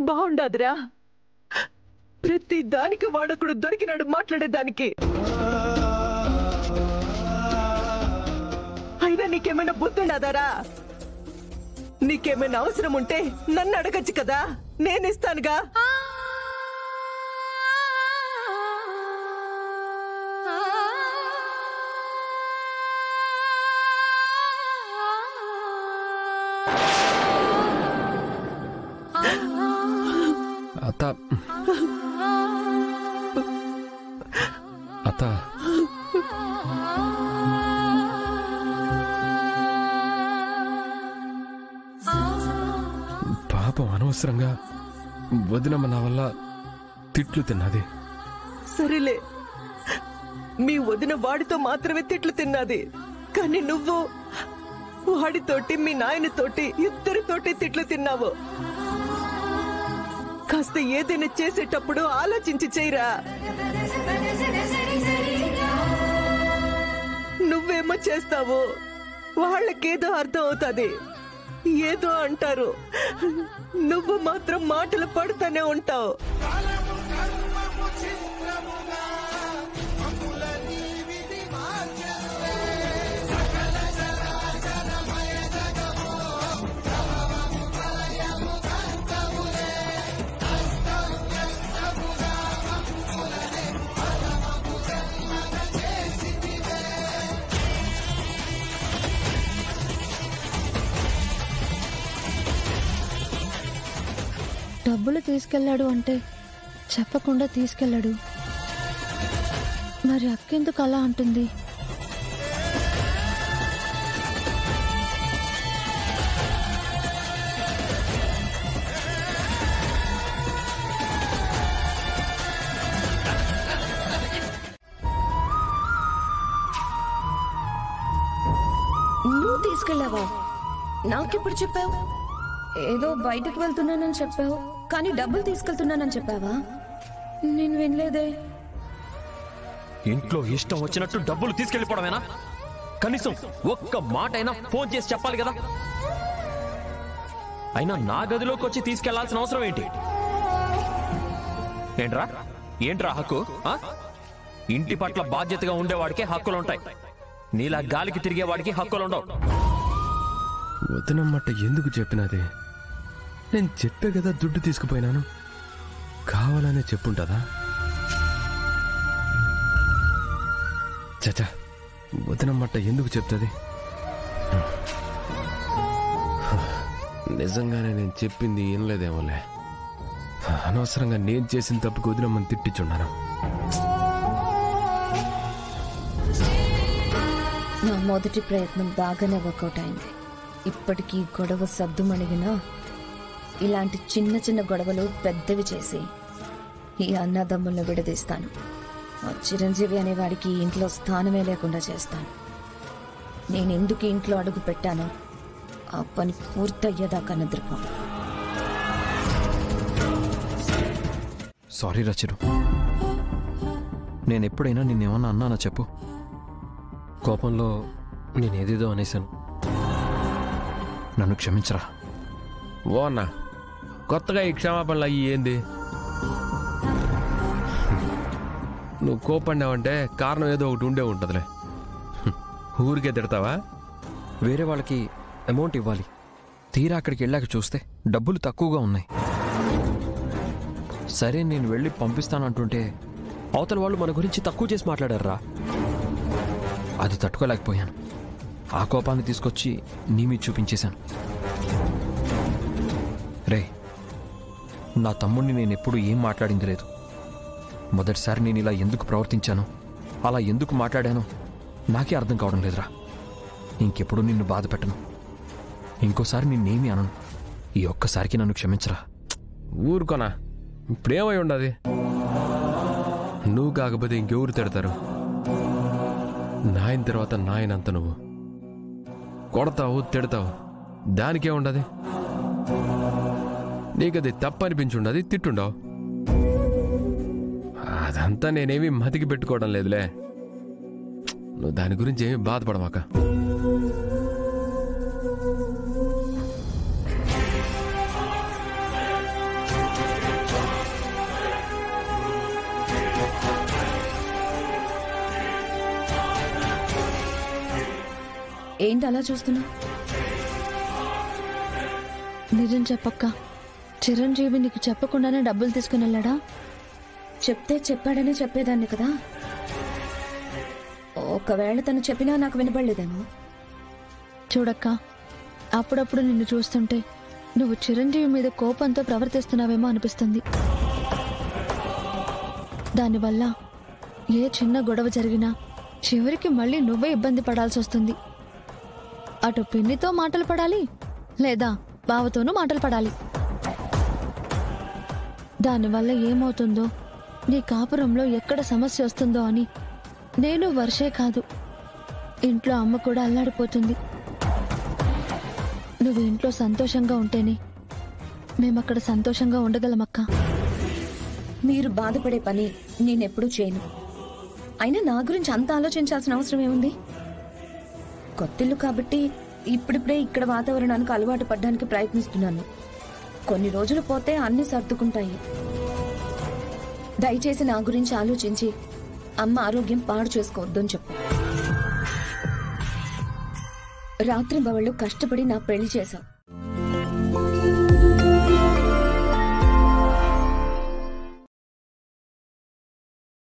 బాగుండదురా. ప్రతి దానికి వాడకుడు దొరికినాడు మాట్లాడేదానికి. అయినా నీకేమైనా బుద్ధుండదారా? నీకేమైనా అవసరం ఉంటే నన్ను అడగచ్చు కదా, నేనిస్తానుగా. అత్త అత్త పాపం అనవసరంగా వదినమ్మ నా వల్ల తిట్లు తిన్నది. సరేలే, మీ వదిన వాడితో మాత్రమే తిట్లు తిన్నది, కానీ నువ్వు వాడితోటి మీ నాయనతోటి ఇద్దరితోటి తిట్లు తిన్నావు. కాస్త ఏదైనా చేసేటప్పుడు ఆలోచించి చేయరా. నువ్వేమో చేస్తావు, వాళ్ళకేదో అర్థం అవుతుంది, ఏదో అంటారు, నువ్వు మాత్రం మాటలు పడుతూనే ఉంటావు. డబ్బులు తీసుకెళ్లాడు అంటే చెప్పకుండా తీసుకెళ్లాడు. మరి అక్కెందుకు అలా అంటుంది? నువ్వు తీసుకెళ్ళావా? నాకెప్పుడు చెప్పావు? ఏదో బయటకు వెళ్తున్నానని చెప్పావు, కానీ డబ్బులు తీసుకెళ్తున్నానని చెప్పావా? నేను వినలేదే. ఇంట్లో ఇష్టం వచ్చినట్టు డబ్బులు తీసుకెళ్లిపోవడమేనా? కనీసం ఒక్క మాట అయినా ఫోన్ చేసి చెప్పాలి కదా. అయినా నా గదిలోకి వచ్చి తీసుకెళ్లాల్సిన అవసరం ఏంటి? ఏంట్రా హక్కు? ఇంటి పట్ల బాధ్యతగా ఉండేవాడికి హక్కులుంటాయి, నీలా గాలికి తిరిగేవాడికి హక్కులుండవు. వదినమ్మట ఎందుకు చెప్పినది? నేను చెప్పే కదా దుడ్డు తీసుకుపోయినాను, కావాలనే చెప్పుంటదా? చచా, వదినమ్మట ఎందుకు చెప్తుంది? నిజంగానే నేను చెప్పింది ఏం లేదేమోలే. అనవసరంగా నేను చేసిన తప్పుకు వదినమ్మని తిట్టించున్నాను. నా మొదటి ప్రయత్నం బాగానే వర్కౌట్ అయింది. ఇప్పటికీ గొడవ సద్దుమణిగినా ఇలాంటి చిన్న చిన్న గొడవలు పెద్దవి చేసి ఈ అన్నదమ్ములను విడదీస్తాను. ఆ చిరంజీవి అనేవాడికి ఇంట్లో స్థానమే లేకుండా చేస్తాను. నేను ఎందుకు ఇంట్లో అడుగు పెట్టానో ఆ పని పూర్తయ్యేదాకా నిద్రపోను. సారీ రచిరు, నేనెప్పుడైనా నిన్నేమన్నా అన్నానా చెప్పు? కోపంలో నేనేదేదో అనేశాను, నన్ను క్షమించరా. ఓ అన్నా, కొత్తగా ఈ క్షమాపణలు అయ్యి ఏంది? నువ్వు కోపడినావంటే కారణం ఏదో ఒకటి ఉండే ఉంటుందిలే. ఊరికే తిడతావా? వేరే వాళ్ళకి అమౌంట్ ఇవ్వాలి, తీరా అక్కడికి వెళ్ళాక చూస్తే డబ్బులు తక్కువగా ఉన్నాయి. సరే నేను వెళ్ళి పంపిస్తానంటుంటే అవతల వాళ్ళు మన గురించి తక్కువ చేసి మాట్లాడారా. అది తట్టుకోలేకపోయాను. ఆ కోపాన్ని తీసుకొచ్చి నీ మీద చూపించేశాను. రే, నా తమ్ముడిని నేను ఎప్పుడు ఏం మాట్లాడింది లేదు. మొదటిసారి నేను ఇలా ఎందుకు ప్రవర్తించానో, అలా ఎందుకు మాట్లాడానో నాకే అర్థం కావడం లేదురా. ఇంకెప్పుడు నిన్ను బాధ పెట్టను, ఇంకోసారి నిన్నేమీ అనను. ఈ ఒక్కసారికి నన్ను క్షమించరా. ఊరుకోనా, ఇప్పుడేమై ఉండదు? నువ్వు కాకపోతే ఇంకెవరు తిడతారు? నాయన తర్వాత నాయనంత నువ్వు కొడతావు, తిడతావు, దానికే ఉండదు. నీకది తప్పనిపించుండదు, తిట్టుండవు. అదంతా నేనేమీ మతికి పెట్టుకోవడం లేదులే. నువ్వు దాని గురించి ఏమీ బాధపడమాక. ఏంటి అలా చూస్తున్నా? నిజం చెప్పక్క, చిరంజీవి నీకు చెప్పకుండానే డబ్బులు తీసుకుని వెళ్ళాడా? చెప్తే చెప్పాడని చెప్పేదాన్ని కదా. ఒకవేళ తను చెప్పినా నాకు వినపడలేదేమో. చూడక్క, అప్పుడప్పుడు నిన్ను చూస్తుంటే నువ్వు చిరంజీవి మీద కోపంతో ప్రవర్తిస్తున్నావేమో అనిపిస్తుంది. దానివల్ల ఏ చిన్న గొడవ జరిగినా చివరికి మళ్ళీ నువ్వే ఇబ్బంది పడాల్సి వస్తుంది. అటు పిన్నితో మాటలు పడాలి, లేదా బావతోనూ మాటలు పడాలి. దానివల్ల ఏమవుతుందో, నీ కాపురంలో ఎక్కడ సమస్య వస్తుందో అని నేను వర్షే కాదు, ఇంట్లో అమ్మ కూడా అల్లాడిపోతుంది. నువ్వు ఇంట్లో సంతోషంగా ఉంటేనే మేమక్కడ సంతోషంగా ఉండగలమక్క. మీరు బాధపడే పని నేనెప్పుడూ చేయను. అయినా నా గురించి అంత ఆలోచించాల్సిన అవసరం ఏముంది? కొత్తిల్లు కాబట్టి ఇప్పుడిప్పుడే ఇక్కడ వాతావరణానికి అలవాటు పడ్డానికి ప్రయత్నిస్తున్నాను. కొన్ని రోజులు పోతే అన్ని సర్దుకుంటాయి. దయచేసి నా గురించి ఆలోచించి అమ్మ ఆరోగ్యం పాడు చేసుకోవద్దని చెప్పు. రాత్రి బవళ్ళు కష్టపడి నా పెళ్లి చేశావు.